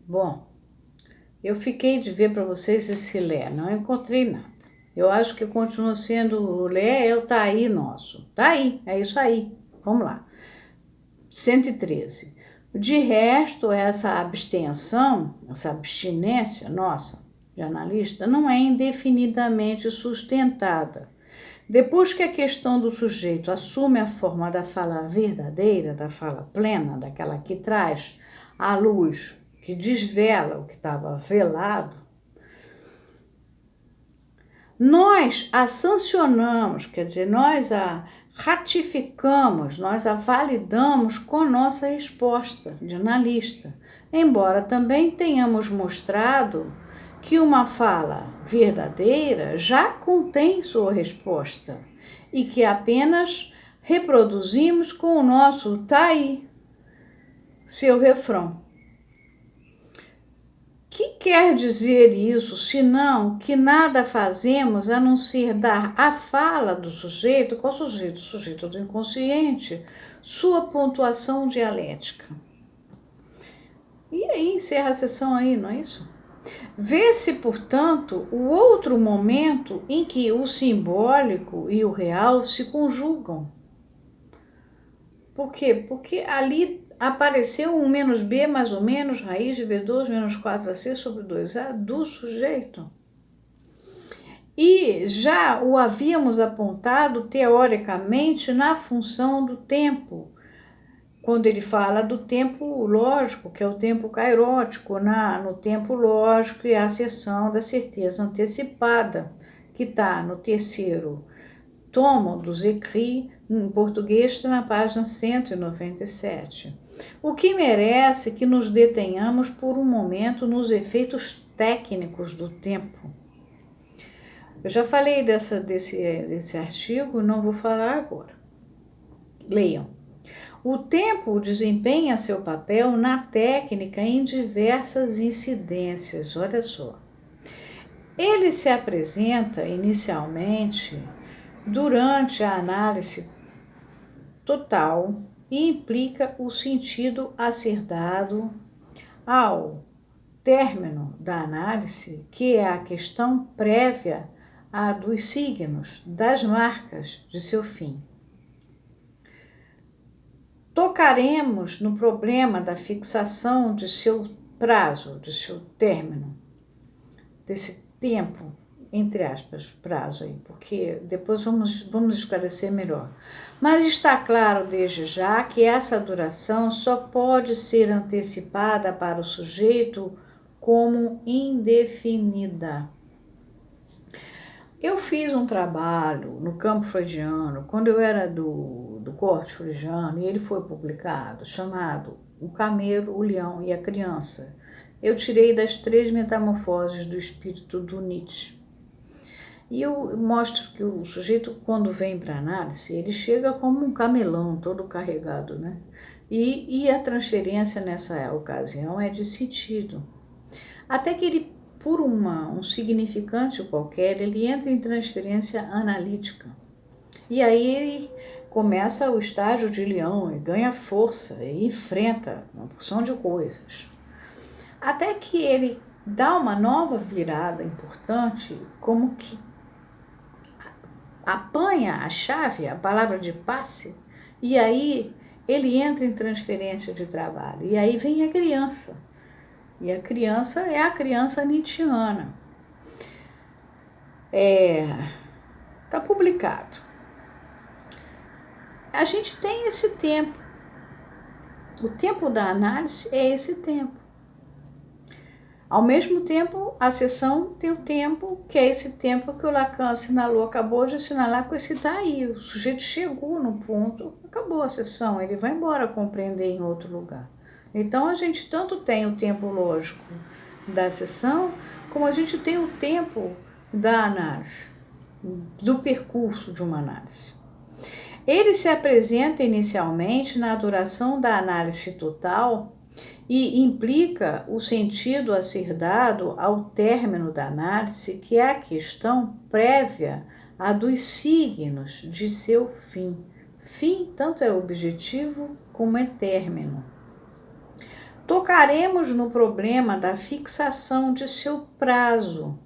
Bom, eu fiquei de ver para vocês esse Lé, não encontrei nada. Eu acho que continua sendo o Lé, é o tá aí nosso. Tá aí, é isso aí. Vamos lá. 113. De resto, essa abstenção, essa abstinência nossa, de analista, não é indefinidamente sustentada. Depois que a questão do sujeito assume a forma da fala verdadeira, da fala plena, daquela que traz à luz, que desvela o que estava velado, nós a sancionamos, quer dizer, nós a ratificamos, nós a validamos com nossa resposta de analista, embora também tenhamos mostrado que uma fala verdadeira já contém sua resposta e que apenas reproduzimos com o nosso tá aí, seu refrão. Que quer dizer isso, senão que nada fazemos a não ser dar à fala do sujeito, qual sujeito? O sujeito do inconsciente, sua pontuação dialética. E aí, encerra a sessão aí, não é isso? Vê-se, portanto, o outro momento em que o simbólico e o real se conjugam. Por quê? Porque ali apareceu um menos B mais ou menos, raiz de B2 menos 4AC sobre 2A do sujeito. E já o havíamos apontado teoricamente na função do tempo, quando ele fala do tempo lógico, que é o tempo kairótico, no tempo lógico e a seção da certeza antecipada, que está no terceiro tomo dos Écrits, em português, está na página 197. O que merece que nos detenhamos por um momento nos efeitos técnicos do tempo. Eu já falei desse artigo, não vou falar agora. Leiam. O tempo desempenha seu papel na técnica em diversas incidências, olha só. Ele se apresenta inicialmente durante a análise total e implica o sentido a ser dado ao término da análise, que é a questão prévia à dos signos, das marcas de seu fim. Tocaremos no problema da fixação de seu prazo, de seu término, desse tempo, entre aspas, prazo aí, porque depois vamos esclarecer melhor. Mas está claro desde já que essa duração só pode ser antecipada para o sujeito como indefinida. Eu fiz um trabalho no campo freudiano, quando eu era do corte freudiano, e ele foi publicado, chamado O Camelo, o Leão e a Criança. Eu tirei das 3 metamorfoses do espírito do Nietzsche. E eu mostro que o sujeito, quando vem para análise, ele chega como um camelão, todo carregado, né? E a transferência nessa ocasião é de sentido. Até que ele, por um significante qualquer, ele entra em transferência analítica. E aí ele começa o estágio de leão e ganha força e enfrenta uma porção de coisas. Até que ele dá uma nova virada importante, como que apanha a chave, a palavra de passe, e aí ele entra em transferência de trabalho. E aí vem a criança. E a criança é a criança nietzschiana. Está publicado. A gente tem esse tempo. O tempo da análise é esse tempo. Ao mesmo tempo, a sessão tem o tempo, que é esse tempo que o Lacan assinalou, acabou de assinalar com esse tá aí. O sujeito chegou no ponto, acabou a sessão, ele vai embora compreender em outro lugar. Então, a gente tanto tem o tempo lógico da sessão, como a gente tem o tempo da análise, do percurso de uma análise. Ele se apresenta inicialmente na duração da análise total e implica o sentido a ser dado ao término da análise, que é a questão prévia à dos signos de seu fim. Fim tanto é objetivo como é término. tocaremos no problema da fixação de seu prazo.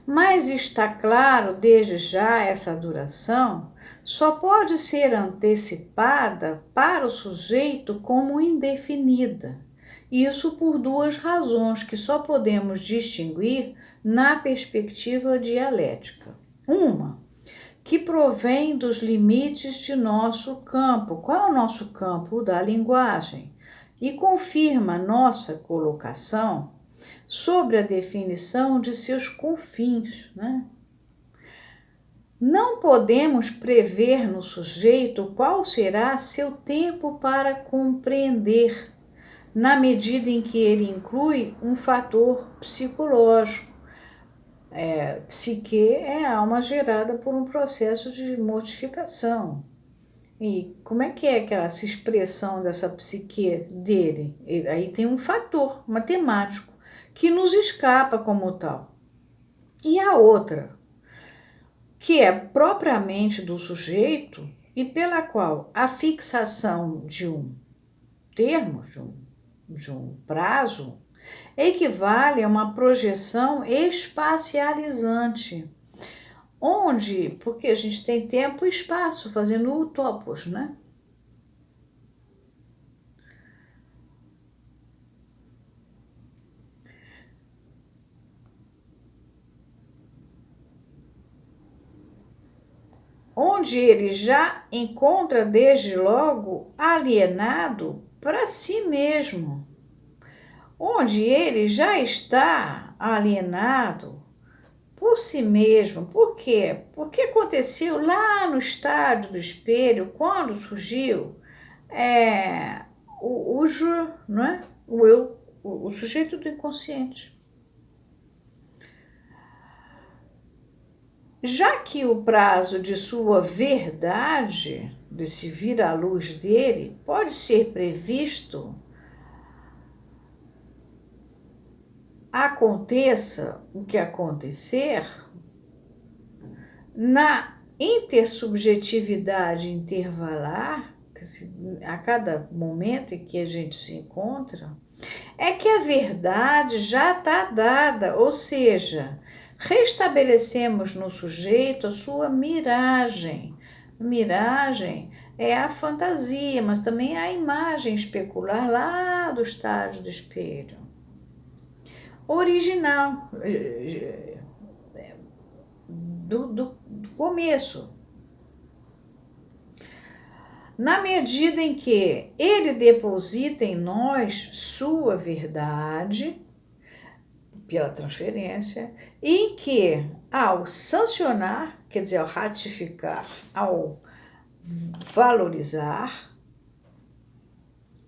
Mas está claro desde já essa duração só pode ser antecipada para o sujeito como indefinida. Isso por duas razões que só podemos distinguir na perspectiva dialética. Uma, que provém dos limites de nosso campo. Qual é o nosso campo? O da linguagem. E confirma nossa colocação sobre a definição de seus confins, né? Não podemos prever no sujeito qual será seu tempo para compreender, na medida em que ele inclui um fator psicológico. Psique é a alma gerada por um processo de mortificação. E como é que é essa expressão dessa psique dele? Aí tem um fator matemático que nos escapa como tal. E a outra, que é propriamente do sujeito e pela qual a fixação de um termo, de um prazo, equivale a uma projeção espacializante, porque a gente tem tempo e espaço, fazendo o topos, né? Onde ele já encontra desde logo alienado para si mesmo, onde ele já está alienado por si mesmo. Por quê? Porque aconteceu lá no estádio do espelho, quando surgiu o je, não é? O eu, o sujeito do inconsciente. Já que o prazo de sua verdade, desse vir à luz dele, pode ser previsto, aconteça o que acontecer, na intersubjetividade intervalar, a cada momento em que a gente se encontra, é que a verdade já está dada, ou seja, restabelecemos no sujeito a sua miragem. Miragem é a fantasia, mas também a imagem especular lá do estádio do espelho. Original, do começo. Na medida em que ele deposita em nós sua verdade, pela transferência, e em que, ao sancionar, quer dizer, ao ratificar, ao valorizar,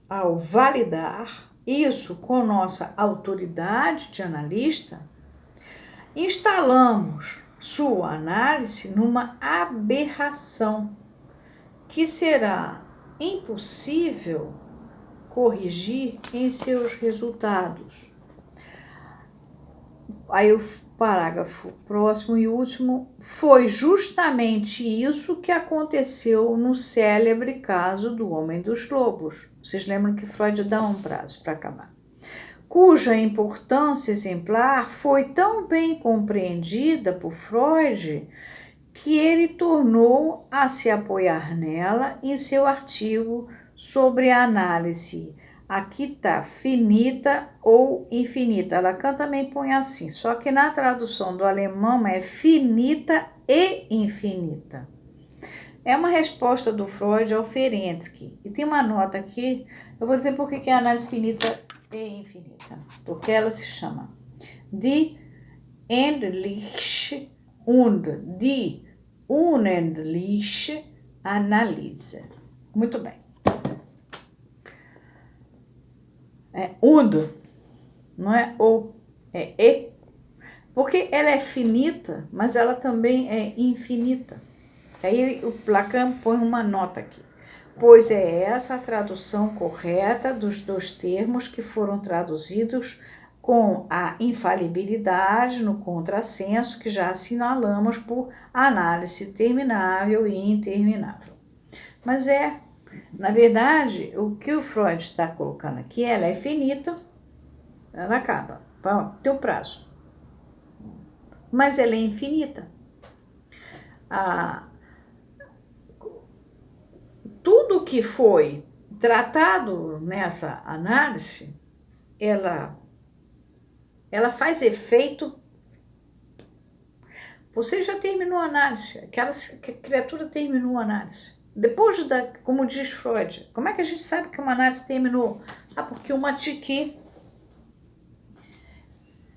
ao validar isso com nossa autoridade de analista, instalamos sua análise numa aberração que será impossível corrigir em seus resultados. Aí o parágrafo próximo e último: foi justamente isso que aconteceu no célebre caso do Homem dos Lobos. Vocês lembram que Freud dá um prazo para acabar, cuja importância exemplar foi tão bem compreendida por Freud que ele tornou a se apoiar nela em seu artigo sobre a análise. Aqui está, finita ou infinita. Lacan também põe assim, só que na tradução do alemão é finita e infinita. É uma resposta do Freud ao Ferenczi. E tem uma nota aqui, eu vou dizer por que é a análise finita e infinita. Porque ela se chama Die endliche und die unendliche Analyse. Muito bem. É und, não é o, é e. Porque ela é finita, mas ela também é infinita. Aí o Lacan põe uma nota aqui. Pois é essa a tradução correta dos dois termos que foram traduzidos com a infalibilidade no contrassenso que já assinalamos por análise terminável e interminável. Mas Na verdade, o que o Freud está colocando aqui, ela é finita, ela acaba, tem o prazo. Mas ela é infinita. Tudo que foi tratado nessa análise, ela faz efeito. Você já terminou a análise, aquela criatura terminou a análise. Depois como diz Freud, como é que a gente sabe que uma análise terminou? Porque uma tique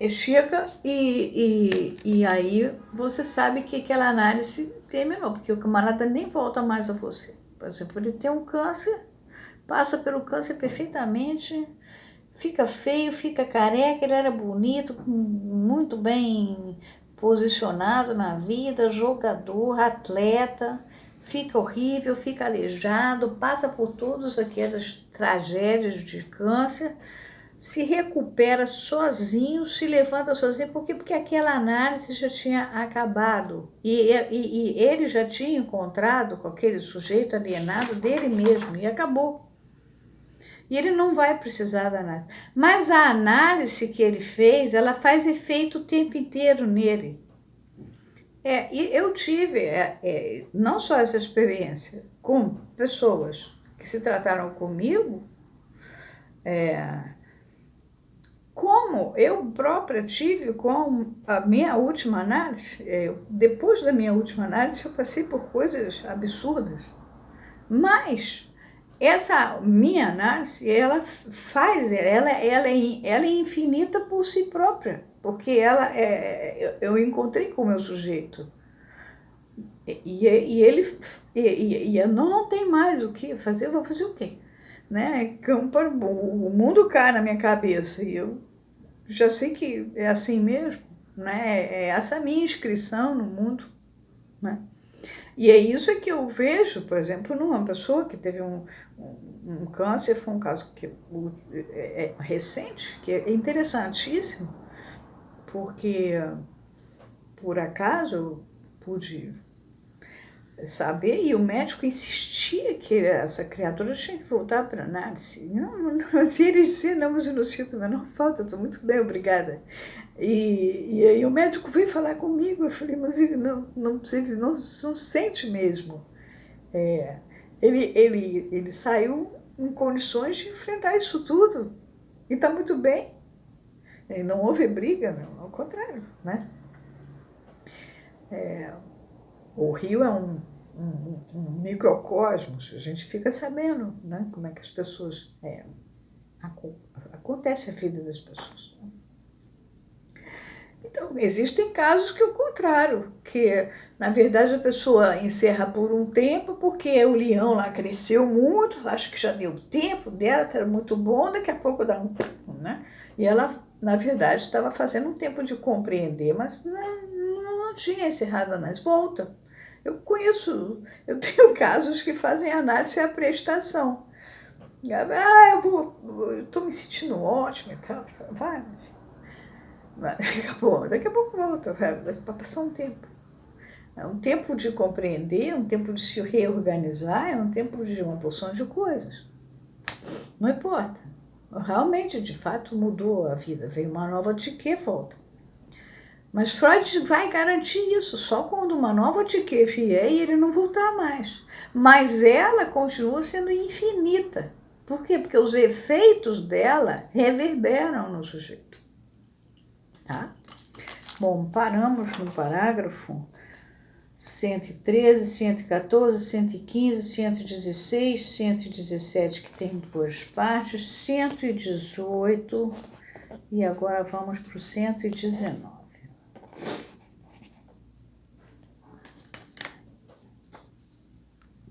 chega e aí você sabe que aquela análise terminou, porque o camarada nem volta mais a você. Por exemplo, ele tem um câncer, passa pelo câncer perfeitamente, fica feio, fica careca, ele era bonito, muito bem posicionado na vida, jogador, atleta, fica horrível, fica aleijado, passa por todas aquelas tragédias de câncer, se recupera sozinho, se levanta sozinho. Por quê? Porque aquela análise já tinha acabado. E ele já tinha encontrado com aquele sujeito alienado dele mesmo, e acabou. E ele não vai precisar da análise. Mas a análise que ele fez, ela faz efeito o tempo inteiro nele. E eu tive não só essa experiência com pessoas que se trataram comigo, como eu própria tive com a minha última análise. Depois da minha última análise, eu passei por coisas absurdas. Mas essa minha análise, ela é infinita por si própria, porque eu encontrei com o meu sujeito. E ele não tem mais o que fazer, eu vou fazer o quê? Né? O mundo cai na minha cabeça e eu já sei que é assim mesmo, né? É essa a minha inscrição no mundo, né? E é isso que eu vejo, por exemplo, numa pessoa que teve um câncer. Foi um caso que é recente, que é interessantíssimo, porque por acaso eu pude saber, e o médico insistia que essa criatura tinha que voltar para a análise. Se ele dizia, não, mas eu não sinto a menor falta, estou muito bem, obrigada. E aí o médico veio falar comigo, eu falei, mas ele não sente mesmo. Ele saiu em condições de enfrentar isso tudo, e está muito bem. Não houve briga, não, ao contrário, né? O Rio é um microcosmos, a gente fica sabendo, né, como é que as pessoas... acontece a vida das pessoas. Então, existem casos que é o contrário, que, na verdade, a pessoa encerra por um tempo, porque o leão lá cresceu muito, acho que já deu tempo dela, era muito bom, daqui a pouco dá um... né? E ela, na verdade, estava fazendo um tempo de compreender, mas não tinha encerrado a análise. Volta. Eu tenho casos que fazem análise à prestação. Eu estou me sentindo ótimo e tal. Vai, daqui a pouco volta, vai passar um tempo. É um tempo de compreender, um tempo de se reorganizar, é um tempo de uma porção de coisas. Não importa. Realmente, de fato, mudou a vida. Veio uma nova tique, volta. Mas Freud vai garantir isso, só quando uma nova tique vier e ele não voltar mais. Mas ela continua sendo infinita. Por quê? Porque os efeitos dela reverberam no sujeito. Tá? Bom, paramos no parágrafo 113, 114, 115, 116, 117, que tem duas partes, 118, e agora vamos para o 119.